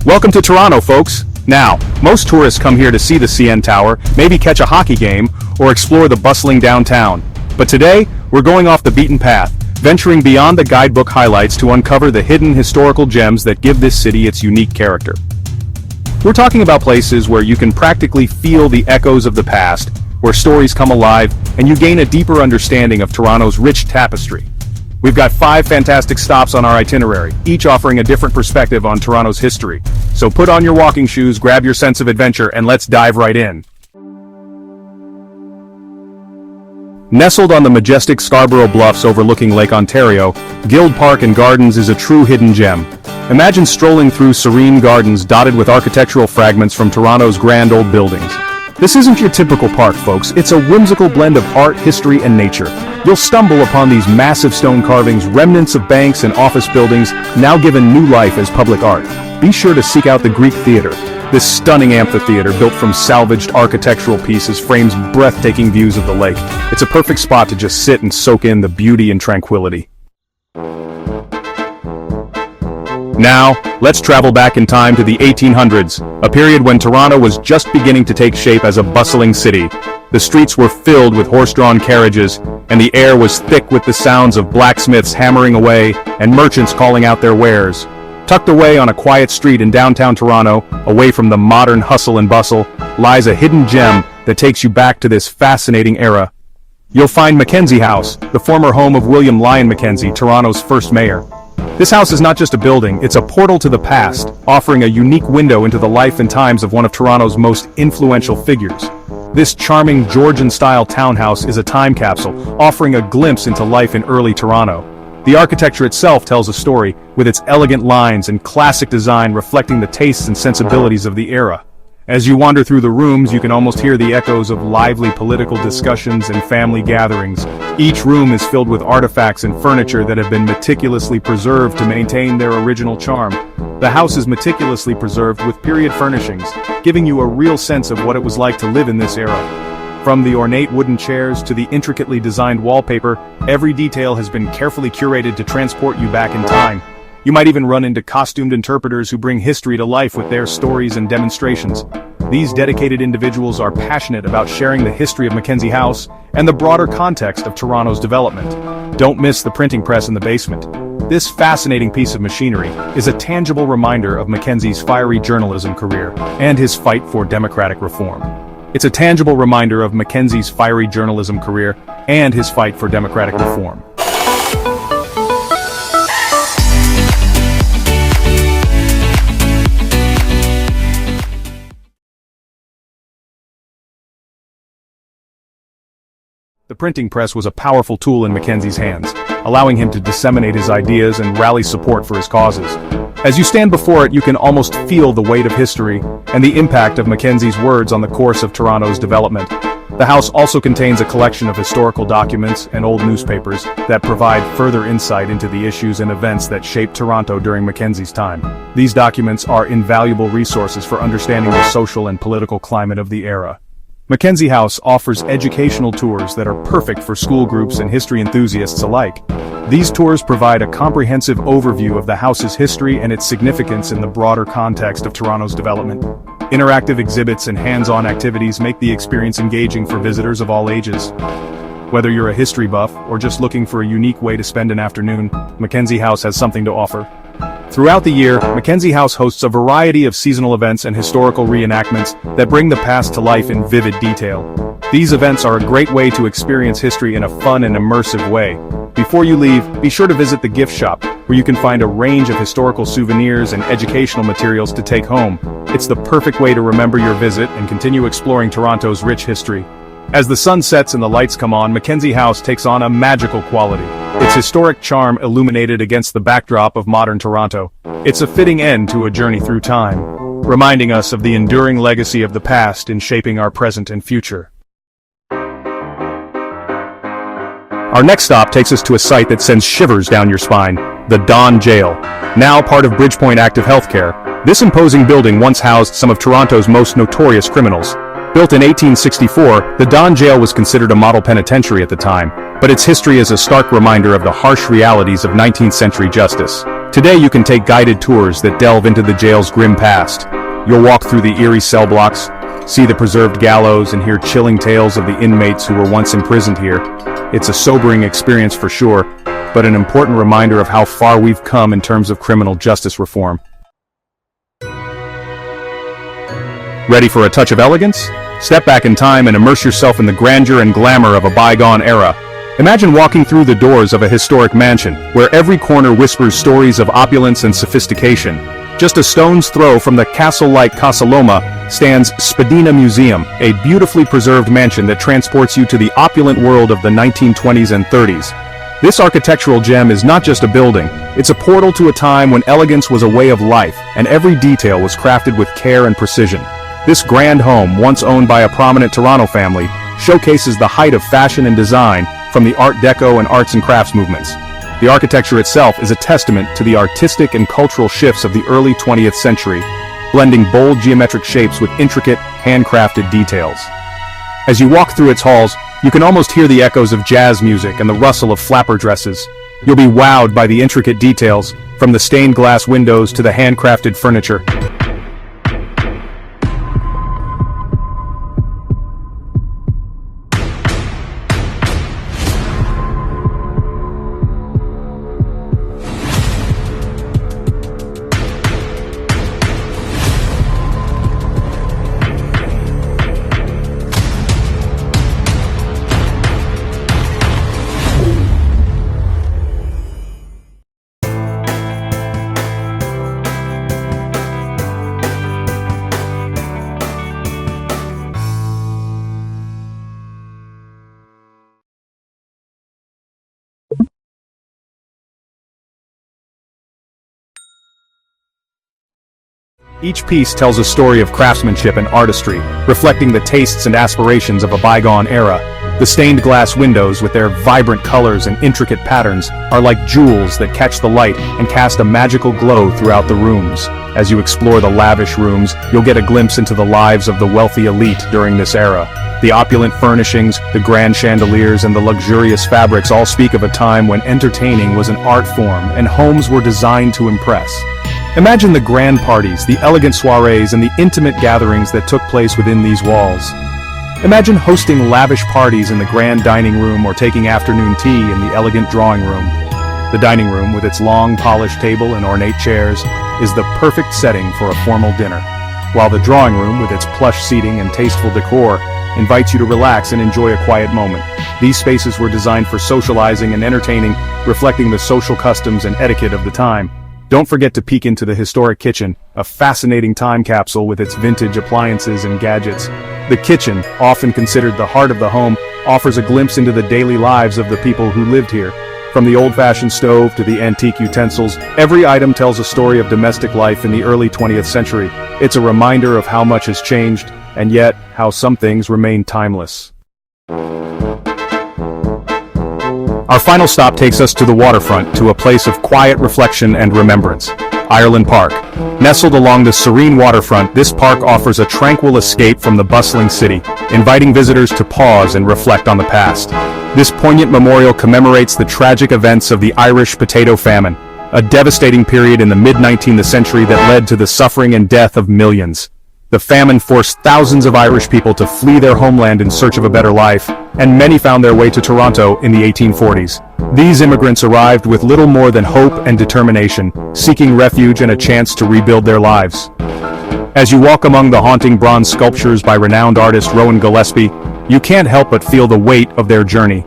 Welcome to Toronto, folks. Now, most tourists come here to see the CN Tower, maybe catch a hockey game, or explore the bustling downtown. But today, we're going off the beaten path, venturing beyond the guidebook highlights to uncover the hidden historical gems that give this city its unique character. We're talking about places where you can practically feel the echoes of the past, where stories come alive, and you gain a deeper understanding of Toronto's rich tapestry. We've got 5 fantastic stops on our itinerary, each offering a different perspective on Toronto's history. So put on your walking shoes, grab your sense of adventure, and let's dive right in. Nestled on the majestic Scarborough Bluffs overlooking Lake Ontario, Guild Park and Gardens is a true hidden gem. Imagine strolling through serene gardens dotted with architectural fragments from Toronto's grand old buildings. This isn't your typical park, folks. It's a whimsical blend of art, history, and nature. You'll stumble upon these massive stone carvings, remnants of banks and office buildings, now given new life as public art. Be sure to seek out the Greek Theatre. This stunning amphitheater, built from salvaged architectural pieces, frames breathtaking views of the lake. It's a perfect spot to just sit and soak in the beauty and tranquility. Now, let's travel back in time to the 1800s, a period when Toronto was just beginning to take shape as a bustling city. The streets were filled with horse-drawn carriages, and the air was thick with the sounds of blacksmiths hammering away and merchants calling out their wares. Tucked away on a quiet street in downtown Toronto, away from the modern hustle and bustle, lies a hidden gem that takes you back to this fascinating era. You'll find Mackenzie House, the former home of William Lyon Mackenzie, Toronto's first mayor. This house is not just a building, it's a portal to the past, offering a unique window into the life and times of one of Toronto's most influential figures. This charming Georgian-style townhouse is a time capsule, offering a glimpse into life in early Toronto. The architecture itself tells a story, with its elegant lines and classic design reflecting the tastes and sensibilities of the era. As you wander through the rooms, you can almost hear the echoes of lively political discussions and family gatherings. Each room is filled with artifacts and furniture that have been meticulously preserved to maintain their original charm. The house is meticulously preserved with period furnishings, giving you a real sense of what it was like to live in this era. From the ornate wooden chairs to the intricately designed wallpaper, every detail has been carefully curated to transport you back in time. You might even run into costumed interpreters who bring history to life with their stories and demonstrations. These dedicated individuals are passionate about sharing the history of Mackenzie House and the broader context of Toronto's development. Don't miss the printing press in the basement. This fascinating piece of machinery is a tangible reminder of Mackenzie's fiery journalism career and his fight for democratic reform. It's a tangible reminder of Mackenzie's fiery journalism career and his fight for democratic reform. The printing press was a powerful tool in Mackenzie's hands, allowing him to disseminate his ideas and rally support for his causes. As you stand before it, you can almost feel the weight of history and the impact of Mackenzie's words on the course of Toronto's development. The house also contains a collection of historical documents and old newspapers that provide further insight into the issues and events that shaped Toronto during Mackenzie's time. These documents are invaluable resources for understanding the social and political climate of the era. Mackenzie House offers educational tours that are perfect for school groups and history enthusiasts alike. These tours provide a comprehensive overview of the house's history and its significance in the broader context of Toronto's development. Interactive exhibits and hands-on activities make the experience engaging for visitors of all ages. Whether you're a history buff or just looking for a unique way to spend an afternoon, Mackenzie House has something to offer. Throughout the year, Mackenzie House hosts a variety of seasonal events and historical reenactments that bring the past to life in vivid detail. These events are a great way to experience history in a fun and immersive way. Before you leave, be sure to visit the gift shop, where you can find a range of historical souvenirs and educational materials to take home. It's the perfect way to remember your visit and continue exploring Toronto's rich history. As the sun sets and the lights come on, Mackenzie House takes on a magical quality. Its historic charm illuminated against the backdrop of modern Toronto. It's a fitting end to a journey through time, reminding us of the enduring legacy of the past in shaping our present and future. Our next stop takes us to a site that sends shivers down your spine, the Don Jail. Now part of Bridgepoint Active Healthcare, this imposing building once housed some of Toronto's most notorious criminals. Built in 1864, the Don Jail was considered a model penitentiary at the time, but its history is a stark reminder of the harsh realities of 19th century justice. Today you can take guided tours that delve into the jail's grim past. You'll walk through the eerie cell blocks, see the preserved gallows, and hear chilling tales of the inmates who were once imprisoned here. It's a sobering experience for sure, but an important reminder of how far we've come in terms of criminal justice reform. Ready for a touch of elegance? Step back in time and immerse yourself in the grandeur and glamour of a bygone era. Imagine walking through the doors of a historic mansion, where every corner whispers stories of opulence and sophistication. Just a stone's throw from the castle-like Casa Loma stands Spadina Museum, a beautifully preserved mansion that transports you to the opulent world of the 1920s and 30s. This architectural gem is not just a building, it's a portal to a time when elegance was a way of life, and every detail was crafted with care and precision. This grand home, once owned by a prominent Toronto family, showcases the height of fashion and design from the Art Deco and arts and crafts movements. The architecture itself is a testament to the artistic and cultural shifts of the early 20th century, blending bold geometric shapes with intricate, handcrafted details. As you walk through its halls, you can almost hear the echoes of jazz music and the rustle of flapper dresses. You'll be wowed by the intricate details, from the stained glass windows to the handcrafted furniture. Each piece tells a story of craftsmanship and artistry, reflecting the tastes and aspirations of a bygone era. The stained glass windows, with their vibrant colors and intricate patterns, are like jewels that catch the light and cast a magical glow throughout the rooms. As you explore the lavish rooms, you'll get a glimpse into the lives of the wealthy elite during this era. The opulent furnishings, the grand chandeliers, and the luxurious fabrics all speak of a time when entertaining was an art form and homes were designed to impress. Imagine the grand parties, the elegant soirees, and the intimate gatherings that took place within these walls. Imagine hosting lavish parties in the grand dining room or taking afternoon tea in the elegant drawing room. The dining room, with its long, polished table and ornate chairs, is the perfect setting for a formal dinner, while the drawing room, with its plush seating and tasteful decor, invites you to relax and enjoy a quiet moment. These spaces were designed for socializing and entertaining, reflecting the social customs and etiquette of the time. Don't forget to peek into the historic kitchen, a fascinating time capsule with its vintage appliances and gadgets. The kitchen, often considered the heart of the home, offers a glimpse into the daily lives of the people who lived here. From the old-fashioned stove to the antique utensils, every item tells a story of domestic life in the early 20th century. It's a reminder of how much has changed, and yet how some things remain timeless. Our final stop takes us to the waterfront, to a place of quiet reflection and remembrance, Ireland Park. Nestled along the serene waterfront, this park offers a tranquil escape from the bustling city, inviting visitors to pause and reflect on the past. This poignant memorial commemorates the tragic events of the Irish potato famine, a devastating period in the mid-19th century that led to the suffering and death of millions. The famine forced thousands of Irish people to flee their homeland in search of a better life, and many found their way to Toronto in the 1840s. These immigrants arrived with little more than hope and determination, seeking refuge and a chance to rebuild their lives. As you walk among the haunting bronze sculptures by renowned artist Rowan Gillespie, you can't help but feel the weight of their journey.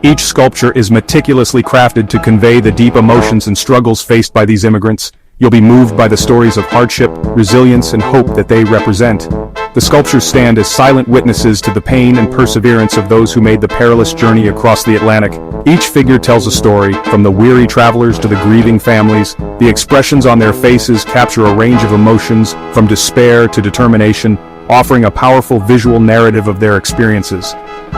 Each sculpture is meticulously crafted to convey the deep emotions and struggles faced by these immigrants. You'll be moved by the stories of hardship, resilience, and hope that they represent. The sculptures stand as silent witnesses to the pain and perseverance of those who made the perilous journey across the Atlantic. Each figure tells a story, from the weary travelers to the grieving families. The expressions on their faces capture a range of emotions, from despair to determination, offering a powerful visual narrative of their experiences.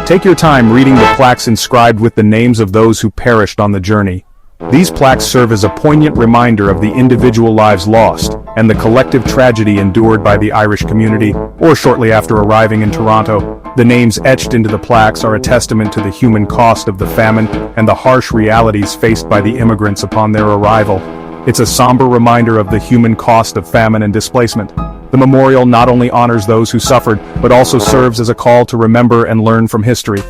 Take your time reading the plaques inscribed with the names of those who perished on the journey. These plaques serve as a poignant reminder of the individual lives lost, and the collective tragedy endured by the Irish community, or shortly after arriving in Toronto. The names etched into the plaques are a testament to the human cost of the famine and the harsh realities faced by the immigrants upon their arrival. It's a somber reminder of the human cost of famine and displacement. The memorial not only honors those who suffered, but also serves as a call to remember and learn from history.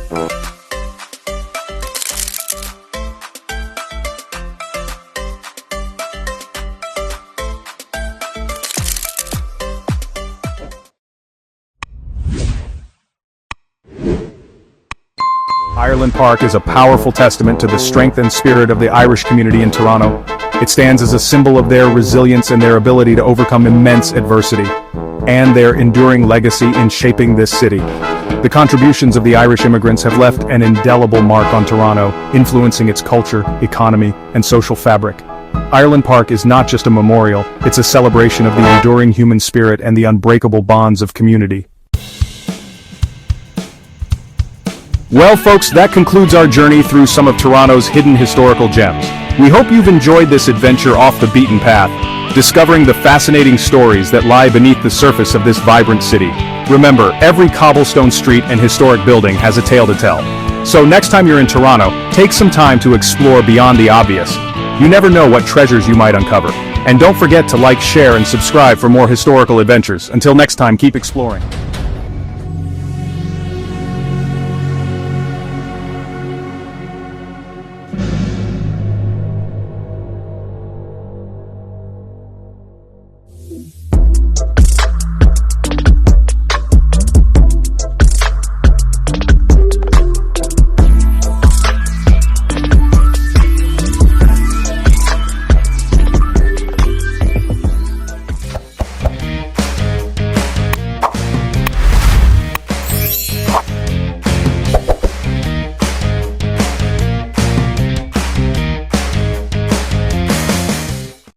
Ireland Park is a powerful testament to the strength and spirit of the Irish community in Toronto. It stands as a symbol of their resilience and their ability to overcome immense adversity, and their enduring legacy in shaping this city. The contributions of the Irish immigrants have left an indelible mark on Toronto, influencing its culture, economy, and social fabric. Ireland Park is not just a memorial, it's a celebration of the enduring human spirit and the unbreakable bonds of community. Well folks, that concludes our journey through some of Toronto's hidden historical gems. We hope you've enjoyed this adventure off the beaten path, discovering the fascinating stories that lie beneath the surface of this vibrant city. Remember, every cobblestone street and historic building has a tale to tell. So next time you're in Toronto, take some time to explore beyond the obvious. You never know what treasures you might uncover. And don't forget to like, share, and subscribe for more historical adventures. Until next time, keep exploring.